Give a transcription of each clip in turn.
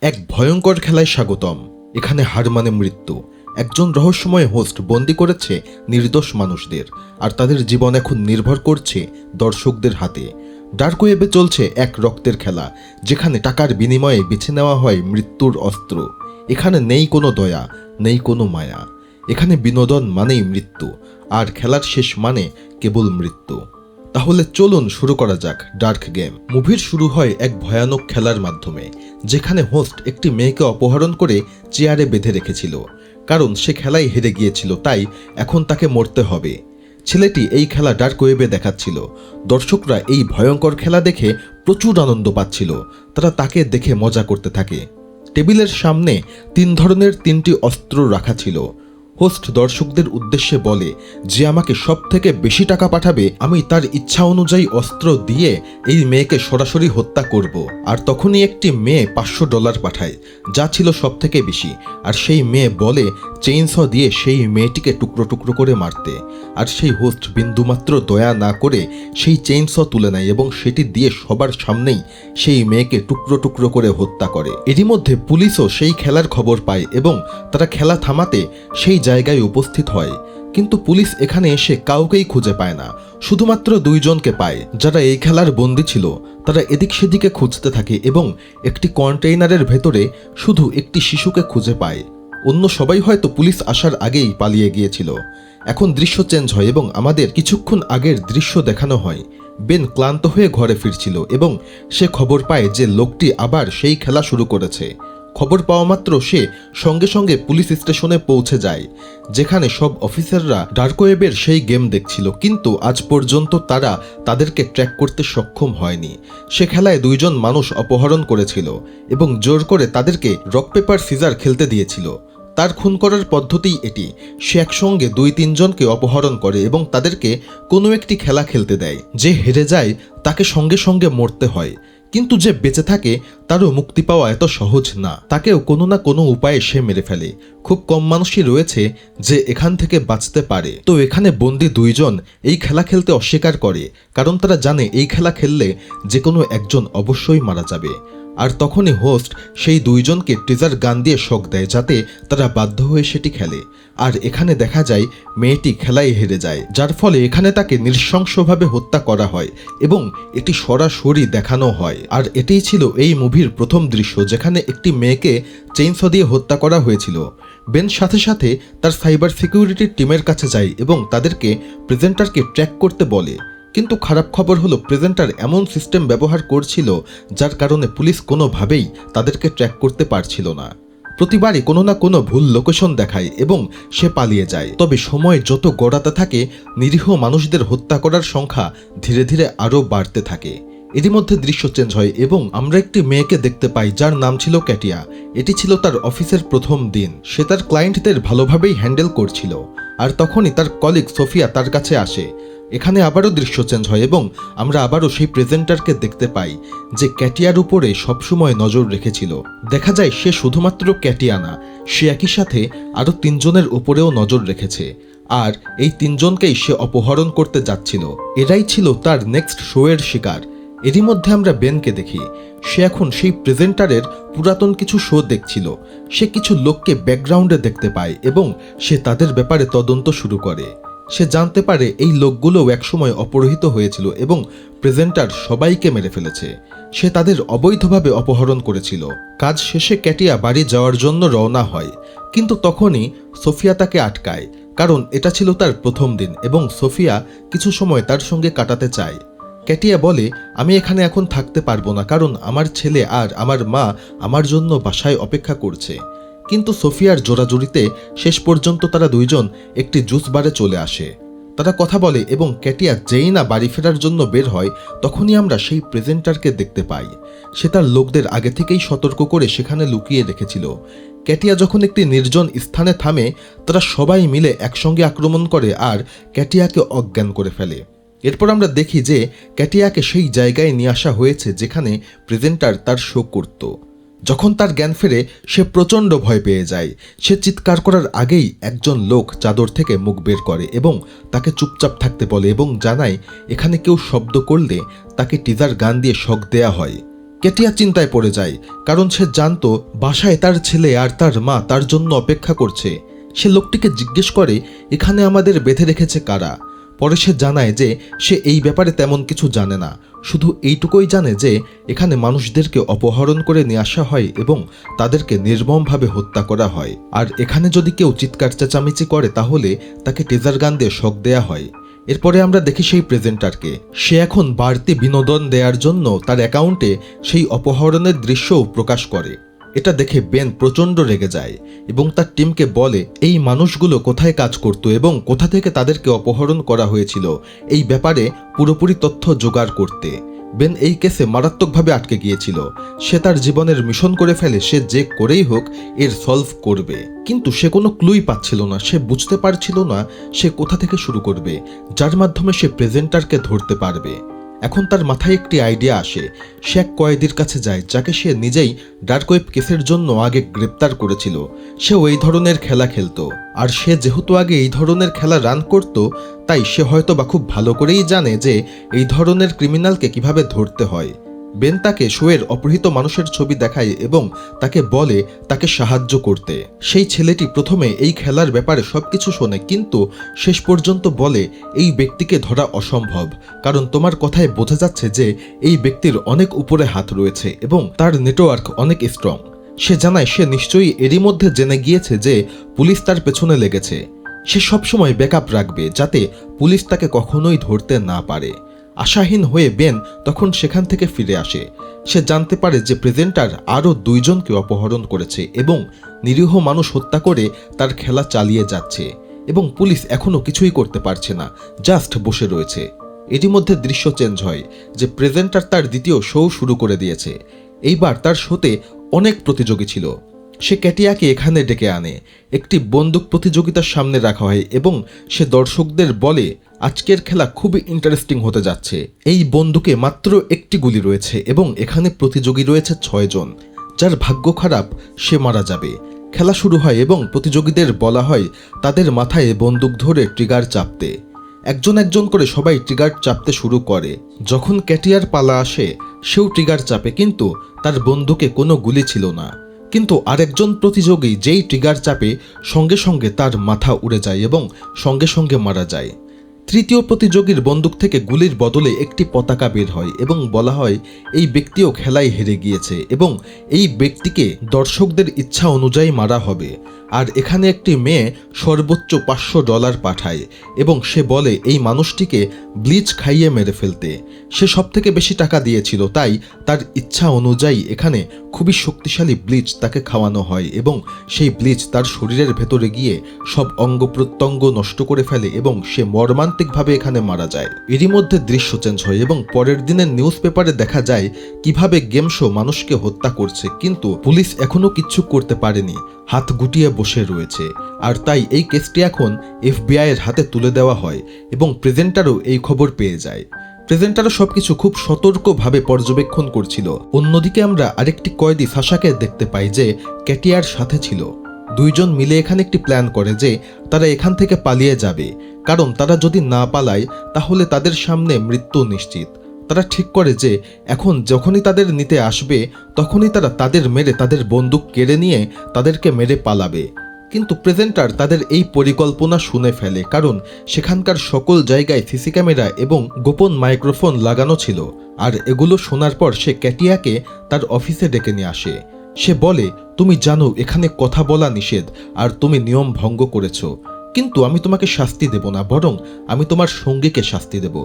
এক ভয়ঙ্কর খেলায় স্বাগতম। এখানে হার মানে মৃত্যু। একজন রহস্যময় হোস্ট বন্দি করেছে নির্দোষ মানুষদের, আর তাদের জীবন এখন নির্ভর করছে দর্শকদের হাতে। ডার্ক ওয়েবে চলছে এক রক্তের খেলা, যেখানে টাকার বিনিময়ে বেছে নেওয়া হয় মৃত্যুর অস্ত্র। এখানে নেই কোনো দয়া, নেই কোনো মায়া। এখানে বিনোদন মানেই মৃত্যু, আর খেলার শেষ মানে কেবল মৃত্যু। তাহলে চলুন শুরু করা যাক ডার্ক গেম। মুভির শুরু হয় এক ভয়ানক খেলার মাধ্যমে, যেখানে হোস্ট একটি মেয়েকে অপহরণ করে চেয়ারে বেঁধে রেখেছিল। কারণ সে খেলায় হেরে গিয়েছিল, তাই এখন তাকে মরতে হবে। ছেলেটি এই খেলা ডার্ক ওয়েবে দেখাচ্ছিল। দর্শকরা এই ভয়ঙ্কর খেলা দেখে প্রচুর আনন্দ পাচ্ছিল। তারা তাকে দেখে মজা করতে থাকে। টেবিলের সামনে 3 ধরনের 3টি অস্ত্র রাখা ছিল। হোস্ট দর্শকদের উদ্দেশ্যে বলে, যে আমাকে সবথেকে বেশি টাকা পাঠাবে আমি তার ইচ্ছা অনুযায়ী অস্ত্র দিয়ে এই মেয়েকে সরাসরি হত্যা করব। আর তখনই একটি মেয়ে $500 পাঠায়, যা ছিল সবথেকে বেশি। আর সেই মেয়ে বলে চেইনস দিয়ে সেই মেয়েটিকে টুকরো টুকরো করে মারতে। আর সেই হোস্ট বিন্দুমাত্র দয়া না করে সেই চেইনস তুলে নেয় এবং সেটি দিয়ে সবার সামনেই সেই মেয়েকে টুকরো টুকরো করে হত্যা করে। এরই মধ্যে পুলিশও সেই খেলার খবর পায় এবং তারা খেলা থামাতে সেই জায়গায় উপস্থিত হয়। কিন্তু পুলিশ এখানে এসে কাউকেই খুঁজে পায় না, শুধুমাত্র 2 জনকে পায় যারা এই খেলার বন্দী ছিল। তারা এদিক সেদিকে খুঁজতে থাকে এবং একটি কন্টেইনারের ভেতরে শুধু একটি শিশুকে খুঁজে পায়। অন্য সবাই হয়তো পুলিশ আসার আগেই পালিয়ে গিয়েছিল। এখন দৃশ্য চেঞ্জ হয় এবং আমাদের কিছুক্ষণ আগের দৃশ্য দেখানো হয়। বেন ক্লান্ত হয়ে ঘরে ফিরছিল এবং সে খবর পায় যে লোকটি আবার সেই খেলা শুরু করেছে। খবর পাওয়া মাত্র সে সঙ্গে সঙ্গে পুলিশ স্টেশনে পৌঁছে যায়, যেখানে সব অফিসাররা ডার্ক ওয়েবের সেই গেম দেখছিল। কিন্তু আজ পর্যন্ত তারা তাদেরকে ট্র্যাক করতে সক্ষম হয়নি। সে খেলায় 2 জন মানুষ অপহরণ করেছিল এবং জোর করে তাদেরকে রক পেপার সিজার খেলতে দিয়েছিল। তার খুন করার পদ্ধতি এটি। সে একসঙ্গে 2-3 জনকে অপহরণ করে এবং তাদেরকে কোনো একটি খেলা খেলতে দেয়। যে হেরে যায় তাকে সঙ্গে সঙ্গে মরতে হয়। কিন্তু যে বেঁচে থাকে তারও মুক্তি পাওয়া এত সহজ না, তাকেও কোনো না কোনো উপায়ে সে মেরে ফেলে। খুব কম মানুষই রয়েছে যে এখান থেকে বাঁচতে পারে। তো এখানে বন্দি 2 জন এই খেলা খেলতে অস্বীকার করে, কারণ তারা জানে এই খেলা খেললে যে কোনো একজন অবশ্যই মারা যাবে। আর তখনই হোস্ট সেই 2 জনকে ট্রিজার গান দিয়ে শক দেয়, যাতে তারা বাধ্য হয়ে সেটি খেলে। আর এখানে দেখা যায় মেয়েটি খেলায় হেরে যায়, যার ফলে এখানে তাকে নৃশংসভাবে হত্যা করা হয় এবং এটি সরাসরি দেখানো হয়। আর এটাই ছিল এই মুভির প্রথম দৃশ্য, যেখানে একটি মেয়েকে চেইনস দিয়ে হত্যা করা হয়েছিল। বেন সাথে সাথে তার সাইবার সিকিউরিটি টিমের কাছে যায় এবং তাদেরকে প্রেজেন্টারকে ট্র্যাক করতে বলে। কিন্তু খারাপ খবর হলো, প্রেজেন্টার এমন সিস্টেম ব্যবহার করছিল যার কারণে পুলিশ কোনোভাবেই তাদেরকে ট্র্যাক করতে পারছিল না। প্রতিবারই কোনো না কোনো ভুল লোকেশন দেখায় এবং সে পালিয়ে যায়। তবে সময় যত গড়াতে থাকে, নিরীহ মানুষদের হত্যা করার সংখ্যা ধীরে ধীরে আরও বাড়তে থাকে। এরই মধ্যে দৃশ্য চেঞ্জ হয় এবং আমরা একটি মেয়েকে দেখতে পাই যার নাম ছিল ক্যাটিয়া। এটি ছিল তার অফিসের প্রথম দিন। সে তার ক্লায়েন্টদের ভালোভাবেই হ্যান্ডেল করছিল। আর তখনই তার কলিগ সোফিয়া তার কাছে আসে। এখানে আবারও দৃশ্য চেঞ্জ হয় এবং আমরা আবারও সেই প্রেজেন্টারকে দেখতে পাই যে ক্যাটিয়ার উপরে সবসময় নজর রেখেছিল। দেখা যায় সে শুধুমাত্র ক্যাটিয়া না, সে একই সাথে আরও 3 জনের উপরেও নজর রেখেছে। আর এই 3 জনকেই সে অপহরণ করতে যাচ্ছিল। এরাই ছিল তার নেক্সট শোয়ের শিকার। এরই মধ্যে আমরা বেনকে দেখি। সে এখন সেই প্রেজেন্টারের পুরাতন কিছু শো দেখছিল। সে কিছু লোককে ব্যাকগ্রাউন্ডে দেখতে পায় এবং সে তাদের ব্যাপারে তদন্ত শুরু করে। সে জানতে পারে এই লোকগুলোও একসময় অপহৃত হয়েছিল এবং প্রেজেন্টার সবাইকে মেরে ফেলেছে। সে তাদের অবৈধভাবে অপহরণ করেছিল। কাজ শেষে ক্যাটিয়া বাড়ি যাওয়ার জন্য রওনা হয়, কিন্তু তখনই সোফিয়া তাকে আটকায়, কারণ এটা ছিল তার প্রথম দিন এবং সোফিয়া কিছু সময় তার সঙ্গে কাটাতে চায়। ক্যাটিয়া বলে, আমি এখানে এখন থাকতে পারবো না, কারণ আমার ছেলে আর আমার মা আমার জন্য বাসায় অপেক্ষা করছে। কিন্তু সোফিয়ার জোরাজুরিতে শেষ পর্যন্ত তারা 2 জন একটি জুস বারে চলে আসে। তারা কথা বলে এবং ক্যাটিয়া যেই না বাড়ি ফেরার জন্য বের হয়, তখনই আমরা সেই প্রেজেন্টারকে দেখতে পাই। সে তার লোকদের আগে থেকেই সতর্ক করে সেখানে লুকিয়ে রেখেছিল। ক্যাটিয়া যখন একটি নির্জন স্থানে থামে, তারা সবাই মিলে একসঙ্গে আক্রমণ করে আর ক্যাটিয়াকে অজ্ঞান করে ফেলে। এরপর আমরা দেখি যে ক্যাটিয়াকে সেই জায়গায় নিয়ে আসা হয়েছে যেখানে প্রেজেন্টার তার শো করত। যখন তার জ্ঞান ফেরে, সে প্রচণ্ড ভয় পেয়ে যায়। সে চিৎকার করার আগেই একজন লোক চাদর থেকে মুখ বের করে এবং তাকে চুপচাপ থাকতে বলে এবং জানায় এখানে কেউ শব্দ করলে তাকে টিজার গান দিয়ে শক দেয়া হয়। কেটিয়া চিন্তায় পড়ে যায়, কারণ সে জানতো বাসায় তার ছেলে আর তার মা তার জন্য অপেক্ষা করছে। সে লোকটিকে জিজ্ঞেস করে, এখানে আমাদের বেঁধে রেখেছে কারা? পরে সে জানায় যে সে এই ব্যাপারে তেমন কিছু জানে না, শুধু এইটুকুই জানে যে এখানে মানুষদেরকে অপহরণ করে নিয়ে আসা হয় এবং তাদেরকে নির্মমভাবে হত্যা করা হয়। আর এখানে যদি কেউ চিৎকার চেঁচামেচি করে তাহলে তাকে টেজার গান দিয়ে শক দেয়া হয়। এরপরে আমরা দেখি সেই প্রেজেন্টারকে, সে এখন বাড়তি বিনোদন দেওয়ার জন্য তার অ্যাকাউন্টে সেই অপহরণের দৃশ্যও প্রকাশ করে। এটা দেখে বেন প্রচণ্ড রেগে যায় এবং তার টিমকে বলে এই মানুষগুলো কোথায় কাজ করত এবং কোথা থেকে তাদেরকে অপহরণ করা হয়েছিল এই ব্যাপারে পুরোপুরি তথ্য জোগাড় করতে। বেন এই কেসে মারাত্মকভাবে আটকে গিয়েছিল। সে তার জীবনের মিশন করে ফেলে, সে যে করেই হোক এর সলভ করবে, কিন্তু সে কোনো ক্লুই পাচ্ছিল না। সে বুঝতে পারছিল না সে কোথা থেকে শুরু করবে যার মাধ্যমে সে প্রেজেন্টারকে ধরতে পারবে। এখন তার মাথায় একটি আইডিয়া আসে। সে এক কয়েদির কাছে যায় যাকে সে নিজেই ডার্ক ওয়েব কেসের জন্য আগে গ্রেপ্তার করেছিল। সেও এই ধরনের খেলা খেলতো, আর সে যেহেতু আগে এই ধরনের খেলা রান করত, তাই সে হয়তো বা খুব ভালো করেই জানে যে এই ধরনের ক্রিমিনালকে কিভাবে ধরতে হয়। বেন তাকে শোয়ের অপহৃত মানুষের ছবি দেখায় এবং তাকে বলে তাকে সাহায্য করতে। সেই ছেলেটি প্রথমে এই খেলার ব্যাপারে সবকিছু শোনে, কিন্তু শেষ পর্যন্ত বলে এই ব্যক্তিকে ধরা অসম্ভব, কারণ তোমার কথায় বোঝা যাচ্ছে যে এই ব্যক্তির অনেক উপরে হাত রয়েছে এবং তার নেটওয়ার্ক অনেক স্ট্রং। সে জানায় সে নিশ্চয়ই এরই মধ্যে জেনে গিয়েছে যে পুলিশ তার পেছনে লেগেছে। সে সবসময় ব্যাকআপ রাখবে যাতে পুলিশ তাকে কখনোই ধরতে না পারে। আশাহীন হয়ে বেন তখন সেখান থেকে ফিরে আসে। সে জানতে পারে যে প্রেজেন্টার আরও 2 জনকে অপহরণ করেছে এবং নিরীহ মানুষ হত্যা করে তার খেলা চালিয়ে যাচ্ছে, এবং পুলিশ এখনও কিছুই করতে পারছে না, জাস্ট বসে রয়েছে। এরই মধ্যে দৃশ্য চেঞ্জ হয় যে প্রেজেন্টার তার দ্বিতীয় শো শুরু করে দিয়েছে। এইবার তার শোতে অনেক প্রতিযোগী ছিল। সে ক্যাটিয়াকে এখানে ডেকে আনে, একটি বন্দুক প্রতিযোগিতার সামনে রাখা হয় এবং সে দর্শকদের বলে আজকের খেলা খুবই ইন্টারেস্টিং হতে যাচ্ছে। এই বন্দুকে মাত্র একটি গুলি রয়েছে এবং এখানে প্রতিযোগী রয়েছে 6 জন। যার ভাগ্য খারাপ সে মারা যাবে। খেলা শুরু হয় এবং প্রতিযোগীদের বলা হয় তাদের মাথায় বন্দুক ধরে ট্রিগার চাপতে। একজন একজন করে সবাই ট্রিগার চাপতে শুরু করে। যখন ক্যাটিয়ার পালা আসে সেও ট্রিগার চাপে, কিন্তু তার বন্দুকে কোনো গুলি ছিল না। কিন্তু আরেকজন প্রতিযোগী যেই ট্রিগার চাপে সঙ্গে সঙ্গে তার মাথা উড়ে যায় এবং সঙ্গে সঙ্গে মারা যায়। তৃতীয় প্রতিযোগীর বন্দুক থেকে গুলির বদলে একটি পতাকা বের হয় এবং বলা হয় এই ব্যক্তিও খেলায় হেরে গিয়েছে এবং এই ব্যক্তিকে দর্শকদের ইচ্ছা অনুযায়ী মারা হবে। আর এখানে একটি মেয়ে সর্বোচ্চ $500 পাঠায় এবং সে বলে এই মানুষটিকে ব্লিচ খাইয়ে মেরে ফেলতে। সে সবথেকে বেশি টাকা দিয়েছিল, তাই তার ইচ্ছা অনুযায়ী এখানে খুবই শক্তিশালী ব্লিচ তাকে খাওয়ানো হয় এবং সেই ব্লিচ তার শরীরের ভেতরে গিয়ে সব অঙ্গ প্রত্যঙ্গ নষ্ট করে ফেলে এবং সে মর্মান্তিকভাবে এখানে মারা যায়। এরই মধ্যে দৃশ্য চেঞ্জ হয় এবং পরের দিনের নিউজ পেপারে দেখা যায় কিভাবে গেম শো মানুষকে হত্যা করছে, কিন্তু পুলিশ এখনো কিচ্ছু করতে পারেনি, হাত গুটিয়ে বসে রয়েছে। আর তাই এই কেসটি এখন FBI এর হাতে তুলে দেওয়া হয় এবং প্রেজেন্টারও এই খবর পেয়ে যায়। প্রেজেন্টারও সবকিছু খুব সতর্কভাবে পর্যবেক্ষণ করছিল। অন্যদিকে আমরা আরেকটি কয়েদি সাশাকে দেখতে পাই যে ক্যাটিয়ার সাথে ছিল। 2 জন মিলে এখানে একটি প্ল্যান করে যে তারা এখান থেকে পালিয়ে যাবে, কারণ তারা যদি না পালায় তাহলে তাদের সামনে মৃত্যু নিশ্চিত। তারা ঠিক করে যে এখন যখনই তাদের নিতে আসবে তখনই তারা তাদের মেরে তাদের বন্দুক কেড়ে নিয়ে তাদেরকে মেরে পালাবে। কিন্তু প্রেজেন্টার তাদের এই পরিকল্পনা শুনে ফেলে, কারণ সেখানকার সকল জায়গায় সিসি ক্যামেরা এবং গোপন মাইক্রোফোন লাগানো ছিল। আর এগুলো শোনার পর সে ক্যাটিয়াকে তার অফিসে ডেকে নিয়ে আসে। সে বলে তুমি জানো এখানে কথা বলা নিষেধ আর তুমি নিয়ম ভঙ্গ করেছ, কিন্তু আমি তোমাকে শাস্তি দেব না, বরং আমি তোমার সঙ্গীকে শাস্তি দেব,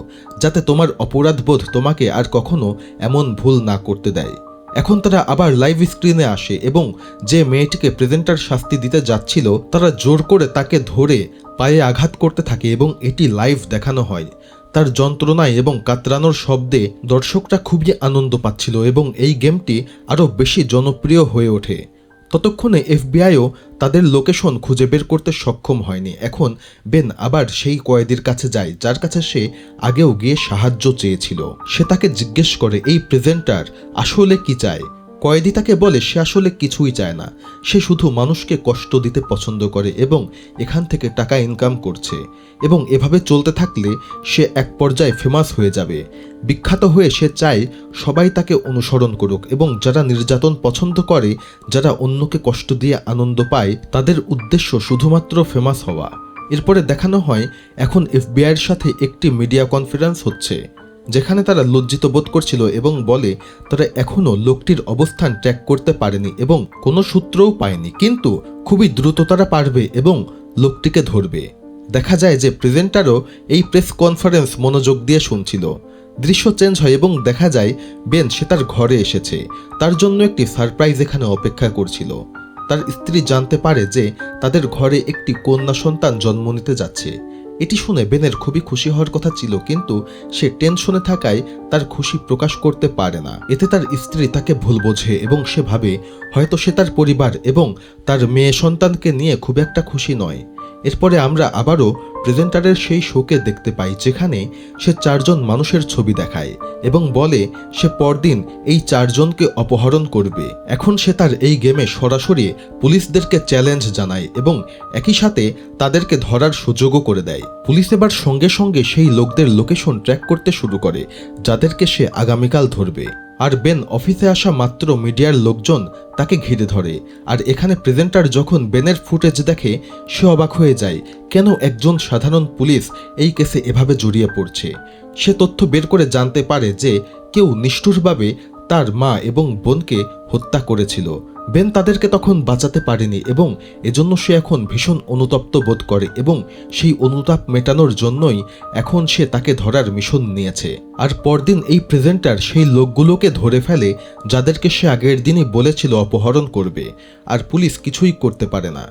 যাতে তোমার অপরাধবোধ তোমাকে আর কখনো এমন ভুল না করতে দেয়। এখন তারা আবার লাইভ স্ক্রিনে আসে এবং যে মেয়েটিকে প্রেজেন্টার শাস্তি দিতে যাচ্ছিল তারা জোর করে তাকে ধরে পায়ে আঘাত করতে থাকে এবং এটি লাইভ দেখানো হয়। তার যন্ত্রণায় এবং কাতরানোর শব্দে দর্শকরা খুবই আনন্দ পাচ্ছিল এবং এই গেমটি আরও বেশি জনপ্রিয় হয়ে ওঠে। ততক্ষণে এফবিআইও তাদের লোকেশন খুঁজে বের করতে সক্ষম হয়নি। এখন বেন আবার সেই কয়েদির কাছে যায় যার কাছে সে আগেও গিয়ে সাহায্য চেয়েছিল। সে তাকে জিজ্ঞেস করে এই প্রেজেন্টার আসলে কি চায়। কয়েদি তাকে বলে সে আসলে কিছুই চায় না, সে শুধু মানুষকে কষ্ট দিতে পছন্দ করে এবং এখান থেকে টাকা ইনকাম করছে, এবং এভাবে চলতে থাকলে সে এক পর্যায়ে ফেমাস হয়ে যাবে, বিখ্যাত হয়ে সে চায় সবাই তাকে অনুসরণ করুক, এবং যারা নির্যাতন পছন্দ করে, যারা অন্যকে কষ্ট দিয়ে আনন্দ পায়, তাদের উদ্দেশ্য শুধুমাত্র ফেমাস হওয়া। এরপরে দেখানো হয় এখন এফবিআইয়ের সাথে একটি মিডিয়া কনফারেন্স হচ্ছে, যেখানে তারা লজ্জিত বোধ করছিল এবং বলে তারা এখনও লোকটির অবস্থান ট্র্যাক করতে পারেনি এবং কোনো সূত্রও পায়নি, কিন্তু খুবই দ্রুত তারা পারবে এবং লোকটিকে ধরবে। দেখা যায় যে প্রেজেন্টারও এই প্রেস কনফারেন্স মনোযোগ দিয়ে শুনছিল। দৃশ্য চেঞ্জ হয় এবং দেখা যায় বেন সে তার ঘরে এসেছে, তার জন্য একটি সারপ্রাইজ এখানে অপেক্ষা করছিল। তার স্ত্রী জানতে পারে যে তাদের ঘরে একটি কন্যা সন্তান জন্ম নিতে যাচ্ছে। এটি শুনে বেনের খুবই খুশি হওয়ার কথা ছিল, কিন্তু সে টেনশনে থাকায় তার খুশি প্রকাশ করতে পারে না। এতে তার স্ত্রী তাকে ভুল বোঝে এবং সে ভাবে হয়তো সে তার পরিবার এবং তার মেয়ে সন্তানকে নিয়ে খুব একটা খুশি নয়। এরপরে আমরা আবারও প্রেজেন্টারের সেই শোকে দেখতে পাই, যেখানে সে 4 জন মানুষের ছবি দেখায় এবং বলে সে পরদিন এই 4 জনকে অপহরণ করবে। এখন সে তার এই গেমে সরাসরি পুলিশদেরকে চ্যালেঞ্জ জানায় এবং একই সাথে তাদেরকে ধরার সুযোগও করে দেয়। পুলিশ এবার সঙ্গে সঙ্গে সেই লোকদের লোকেশন ট্র্যাক করতে শুরু করে, যাদেরকে সে আগামীকাল ধরবে। আর বেন অফিসে আসা মাত্র মিডিয়ার লোকজন তাকে ঘিরে ধরে, আর এখানে প্রেজেন্টার যখন বেনের ফুটেজ দেখে সে অবাক হয়ে যায়, কেন একজন সাধারণ পুলিশ এই কেসে এভাবে জড়িয়ে পড়ছে। সে তথ্য বের করে জানতে পারে যে কেউ নিষ্ঠুরভাবে তার মা এবং বোনকে হত্যা করেছিল। বেন তাদেরকে তখন বাঁচাতে পারেনি এবং এজন্য সে এখন ভীষণ অনুতপ্ত বোধ করে এবং সেই অনুতাপ মেটানোর জন্যই এখন সে তাকে ধরার মিশন নিয়েছে। আর পরদিন এই প্রেজেন্টার সেই লোকগুলোকে ধরে ফেলে যাদেরকে সে আগের দিনই বলেছিল অপহরণ করবে, আর পুলিশ কিছুই করতে পারে না।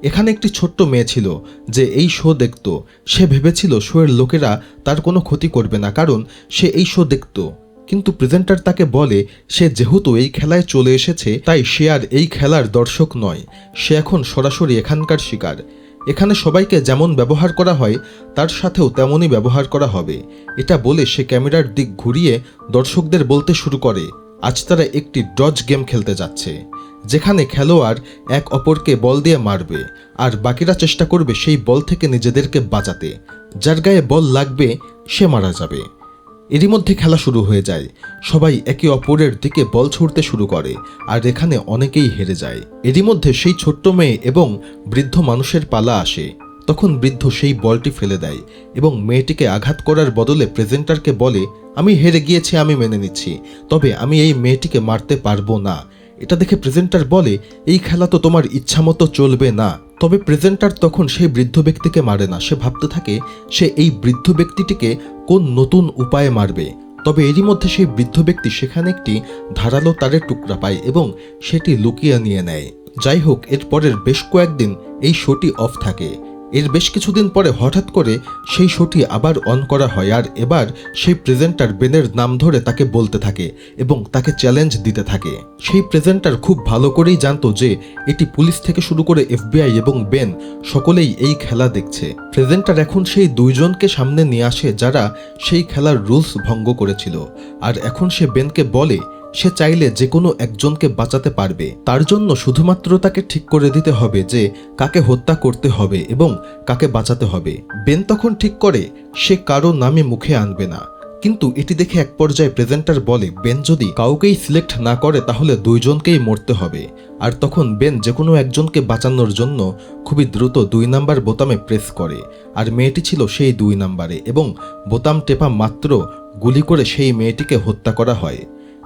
এখানে একটি ছোট্ট মেয়ে ছিল যে এই শো দেখত। সে ভেবেছিল শোয়ের লোকেরা তার কোনো ক্ষতি করবে না, কারণ সে এই শো দেখত। কিন্তু প্রেজেন্টার তাকে বলে সে যেহেতু এই খেলায় চলে এসেছে তাই সে আর এই খেলার দর্শক নয়, সে এখন সরাসরি এখানকার শিকার। এখানে সবাইকে যেমন ব্যবহার করা হয় তার সাথেও তেমনই ব্যবহার করা হবে। এটা বলে সে ক্যামেরার দিক ঘুরিয়ে দর্শকদের বলতে শুরু করে আজ তারা একটি ডজ গেম খেলতে যাচ্ছে, যেখানে খেলোয়াড় এক অপরকে বল দিয়ে মারবে আর বাকিরা চেষ্টা করবে সেই বল থেকে নিজেদেরকে বাঁচাতে। যার গায়ে বল লাগবে সে মারা যাবে। এরই মধ্যে খেলা শুরু হয়ে যায়, সবাই একে অপরের দিকে বল ছুড়তে শুরু করে আর এখানে অনেকেই হেরে যায়। এরই মধ্যে সেই ছোট্ট মেয়ে এবং বৃদ্ধ মানুষের পালা আসে। তখন বৃদ্ধ সেই বলটি ফেলে দেয় এবং মেয়েটিকে আঘাত করার বদলে প্রেজেন্টারকে বলে আমি হেরে গিয়েছি, আমি মেনে নিচ্ছি, তবে আমি এই মেয়েটিকে মারতে পারবো না। এটা দেখে প্রেজেন্টার বলে এই খেলা তো তোমার ইচ্ছামতো চলবে না। তবে প্রেজেন্টার তখন সেই বৃদ্ধ ব্যক্তিকে মারে না, সে ভাবতে থাকে সে এই বৃদ্ধ ব্যক্তিটিকে কোন নতুন উপায়ে মারবে। তবে এরই মধ্যে সেই বৃদ্ধ ব্যক্তি সেখানে একটি ধারালো তারের টুকরা পায় এবং সেটি লুকিয়ে নিয়ে নেয়। যাই হোক, এর পরের বেশ কয়েকদিন এই শোটি অফ থাকে। এর বেশ কিছুদিন পরে হঠাৎ করে সেই শোটি আবার অন করা হয়, আর এবার সেই প্রেজেন্টার বেনের নাম ধরে তাকে বলতে থাকে এবং তাকে চ্যালেঞ্জ দিতে থাকে। সেই প্রেজেন্টার খুব ভালো করেই জানতো যে এটি পুলিশ থেকে শুরু করে এফবিআই এবং বেন সকলেই এই খেলা দেখছে। প্রেজেন্টার এখন সেই 2 জনকে সামনে নিয়ে আসে যারা সেই খেলার রুলস ভঙ্গ করেছিল, আর এখন সে বেনকে বলে সে চাইলে যে কোনো একজনকে বাঁচাতে পারবে, তার জন্য শুধুমাত্র তাকে ঠিক করে দিতে হবে যে কাকে হত্যা করতে হবে এবং কাকে বাঁচাতে হবে। বেন তখন ঠিক করে সে কারো নামে মুখে আনবে না, কিন্তু এটি দেখে এক পর্যায়ে প্রেজেন্টার বলে বেন যদি কাউকেই সিলেক্ট না করে তাহলে 2 জনকেই মরতে হবে। আর তখন বেন যে কোনো একজনকে বাঁচানোর জন্য খুবই দ্রুত 2 নাম্বার বোতামে প্রেস করে, আর মেয়েটি ছিল সেই 2 নাম্বারে এবং বোতাম টেপা মাত্র গুলি করে সেই মেয়েটিকে হত্যা করা হয়।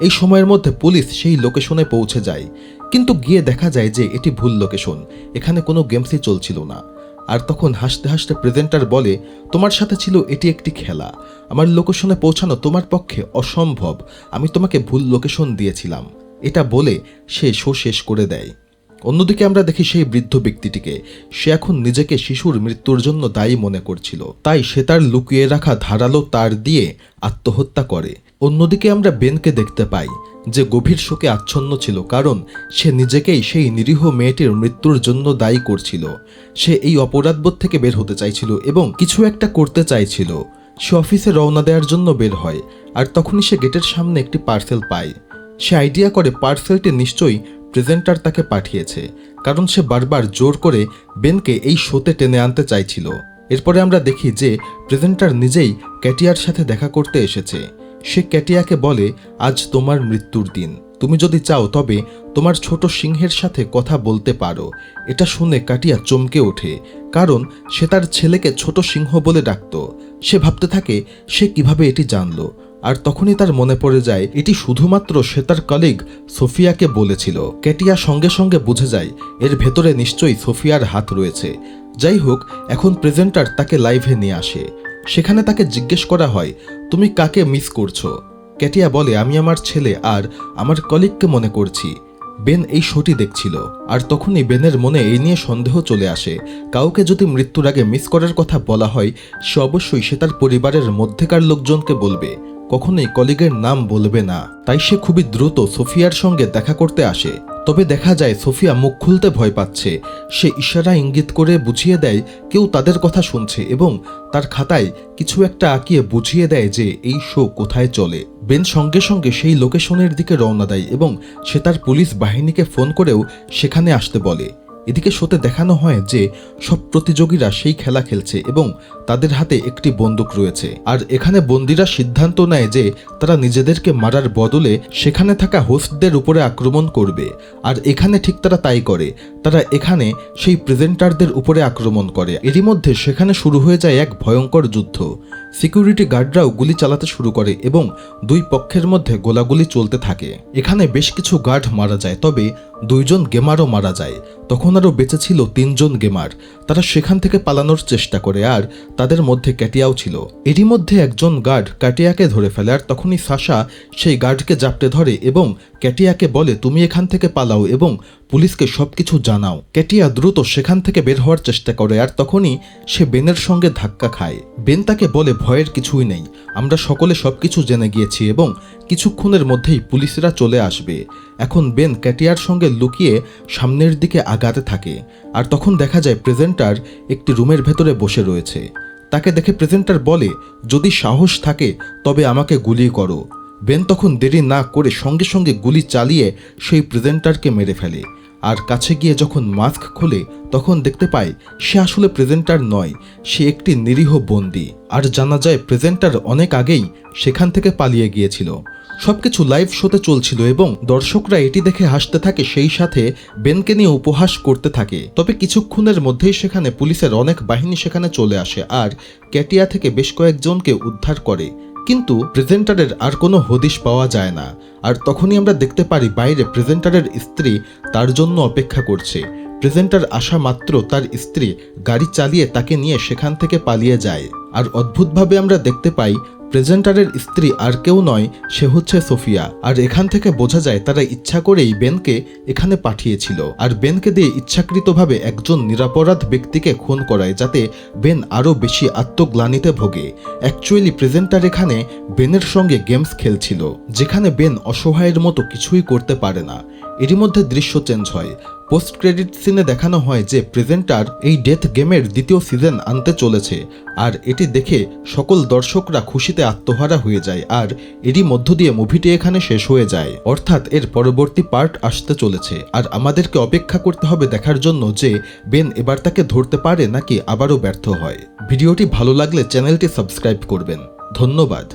এই সময়ের মধ্যে পুলিশ সেই লোকেশনে পৌঁছে যায়, কিন্তু গিয়ে দেখা যায় যে এটি ভুল লোকেশন, এখানে কোনো গেমসই চলছিল না। আর তখন হাসতে হাসতে প্রেজেন্টার বলে তোমার সাথে ছিল এটি একটি খেলা, আমার লোকেশনে পৌঁছানো তোমার পক্ষে অসম্ভব, আমি তোমাকে ভুল লোকেশন দিয়েছিলাম। এটা বলে সে শো শেষ করে দেয়। অন্যদিকে আমরা দেখি সেই বৃদ্ধ ব্যক্তিটিকে, সে এখন নিজেকে শিশুর মৃত্যুর জন্য দায়ী মনে করছিল, তাই সে তার লুকিয়ে রাখা ধারালো তার দিয়ে আত্মহত্যা করে। অন্যদিকে আমরা বেনকে দেখতে পাই যে গভীর শোকে আচ্ছন্ন ছিল, কারণ সে নিজেকেই সেই নিরীহ মেয়েটির মৃত্যুর জন্য দায়ী করছিল। সে এই অপরাধবোধ থেকে বের হতে চাইছিল এবং কিছু একটা করতে চাইছিল। সে অফিসে রওনা দেওয়ার জন্য বের হয়, আর তখনই সে গেটের সামনে একটি পার্সেল পায়। সে আইডিয়া করে পার্সেলটি নিশ্চয়ই প্রেজেন্টার তাকে পাঠিয়েছে, কারণ সে বারবার জোর করে বেনকে এই শোতে টেনে আনতে চাইছিল। এরপরে আমরা দেখি যে প্রেজেন্টার নিজেই ক্যাটিয়ার সাথে দেখা করতে এসেছে। সে ক্যাটিয়াকে বলে, আজ তোমার মৃত্যুর দিন, তুমি যদি চাও তবে তোমার ছোট সিংহের সাথে কথা বলতে পারো। এটা শুনে কাটিয়া চমকে ওঠে, কারণ সে তার ছেলেকে ছোট সিংহ বলে ডাকত। সে ভাবতে থাকে সে কিভাবে এটি জানল, আর তখনই তার মনে পড়ে যায় এটি শুধুমাত্র সে তার কলিগ সোফিয়াকে বলেছিল। ক্যাটিয়া সঙ্গে সঙ্গে বুঝে যায় এর ভেতরে নিশ্চয়ই সোফিয়ার হাত রয়েছে। যাই হোক, এখন প্রেজেন্টার তাকে লাইভে নিয়ে আসে। সেখানে তাকে জিজ্ঞেস করা হয়, তুমি কাকে মিস করছো? ক্যাটিয়া বলে, আমি আমার ছেলে আর আমার কলিগকে মনে করছি। বেন এই শোটি দেখছিল, আর তখনই বেনের মনে এই নিয়ে সন্দেহ চলে আসে। কাউকে যদি মৃত্যুর আগে মিস করার কথা বলা হয়, সে অবশ্যই সে তার পরিবারের মধ্যেকার লোকজনকে বলবে, কখনোই কলিগের নাম বলবে না। তাই সে খুবই দ্রুত সোফিয়ার সঙ্গে দেখা করতে আসে। তবে দেখা যায় সোফিয়া মুখ খুলতে ভয় পাচ্ছে। সে ইশারা ইঙ্গিত করে বুঝিয়ে দেয় কেউ তাদের কথা শুনছে, এবং তার খাতায় কিছু একটা আঁকিয়ে বুঝিয়ে দেয় যে এই শো কোথায় চলে। বেন সঙ্গে সঙ্গে সেই লোকেশনের দিকে রওনা দেয় এবং সে তার পুলিশ বাহিনীকে ফোন করেও সেখানে আসতে বলে। এদিকে শোতে দেখানো হয় যে সব প্রতিযোগীরা সেই খেলা খেলছে এবং তাদের হাতে একটি বন্দুক রয়েছে, আর এখানে বন্দীরা সিদ্ধান্ত নেয় যে তারা নিজেদেরকে মারার বদলে সেখানে থাকা হোস্টদের উপরে আক্রমণ করবে। আর এখানে ঠিক তারা তাই করে, তারা এখানে সেই প্রেজেন্টারদের উপরে আক্রমণ করে। এরই মধ্যে সেখানে শুরু হয়ে যায় এক ভয়ঙ্কর যুদ্ধ। সিকিউরিটি গার্ডরাও গুলি চালাতে শুরু করে এবং দুই পক্ষের মধ্যে গোলাগুলি চলতে থাকে। এখানে বেশ কিছু গার্ড মারা যায়, তবে 2 জন গেমারও মারা যায়। তখন আরও বেঁচে ছিল 3 জন গেমার। তারা সেখান থেকে পালানোর চেষ্টা করে, আর তাদের মধ্যে ক্যাটিয়াও ছিল। এরই মধ্যে একজন গার্ড ক্যাটিয়াকে ধরে ফেলে, আর তখনই সাশা সেই গার্ডকে জাপটে ধরে এবং ক্যাটিয়াকে বলে, তুমি এখান থেকে পালাও এবং পুলিশকে সবকিছু জানাও। ক্যাটিয়া দ্রুত সেখান থেকে বের হওয়ার চেষ্টা করে, আর তখনই সে বেনের সঙ্গে ধাক্কা খায়। বেন তাকে বলে, ভয়ের কিছুই নেই, আমরা সকলে সবকিছু জেনে গিয়েছি এবং কিছুক্ষণের মধ্যেই পুলিশরা চলে আসবে। এখন বেন ক্যাটিয়ার সঙ্গে লুকিয়ে সামনের দিকে আগাতে থাকে, আর তখন দেখা যায় প্রেজেন্টার একটি রুমের ভেতরে বসে রয়েছে। তাকে দেখে প্রেজেন্টার বলে, যদি সাহস থাকে তবে আমাকে গুলি করো। বেন তখন দেরি না করে সঙ্গে সঙ্গে গুলি চালিয়ে সেই প্রেজেন্টারকে মেরে ফেলে। আর কাছে গিয়ে যখন মাস্ক খোলে তখন দেখতে পায় সে আসলে প্রেজেন্টার নয়, সে একটি নিরীহ বন্দী। আর জানা যায় প্রেজেন্টার অনেক আগেই সেখান থেকে পালিয়ে গিয়েছিল। সবকিছু লাইভ শোতে চলছিল এবং দর্শকরা এটি দেখে হাসতে থাকে, সেই সাথে বেনকে নিয়ে উপহাস করতে থাকে। তবে কিছুক্ষণের মধ্যেই সেখানে পুলিশের অনেক বাহিনী সেখানে চলে আসে আর ক্যাটিয়া থেকে বেশ কয়েকজনকে উদ্ধার করে, কিন্তু প্রেজেন্টারের আর কোনো হদিশ পাওয়া যায় না। আর তখনই আমরা দেখতে পারি বাইরে প্রেজেন্টারের স্ত্রী তার জন্য অপেক্ষা করছে। প্রেজেন্টার আসা মাত্র তার স্ত্রী গাড়ি চালিয়ে তাকে নিয়ে সেখান থেকে পালিয়ে যায়। আর অদ্ভুতভাবে আমরা দেখতে পাই প্রেজেন্টারের স্ত্রী আর কেউ নয়, সে হচ্ছে সোফিয়া। আর এখান থেকে বোঝা যায় তারা ইচ্ছা করেই বেনকে এখানে পাঠিয়েছিল, আর বেনকে দিয়ে ইচ্ছাকৃতভাবে একজন নিরপরাধ ব্যক্তিকে খুন করায় যাতে বেন আরও বেশি আত্মগ্লানিতে ভোগে। অ্যাকচুয়ালি প্রেজেন্টার এখানে বেনের সঙ্গে গেমস খেলছিল, যেখানে বেন অসহায়ের মতো কিছুই করতে পারে না। এরই মধ্যে দৃশ্য চেঞ্জ হয়। পোস্ট ক্রেডিট সিনে দেখানো হয় যে প্রেজেন্টার এই ডেথ গেমের 2য় সিজন আনতে চলেছে, আর এটি দেখে সকল দর্শকরা খুশিতে আত্মহারা হয়ে যায়। আর এরই মধ্য দিয়ে মুভিটি এখানে শেষ হয়ে যায়, অর্থাৎ এর পরবর্তী পার্ট আসতে চলেছে। আর আমাদেরকে অপেক্ষা করতে হবে দেখার জন্য যে বেন এবার তাকে ধরতে পারে নাকি আবারও ব্যর্থ হয়। ভিডিওটি ভালো লাগলে চ্যানেলটি সাবস্ক্রাইব করবেন। ধন্যবাদ।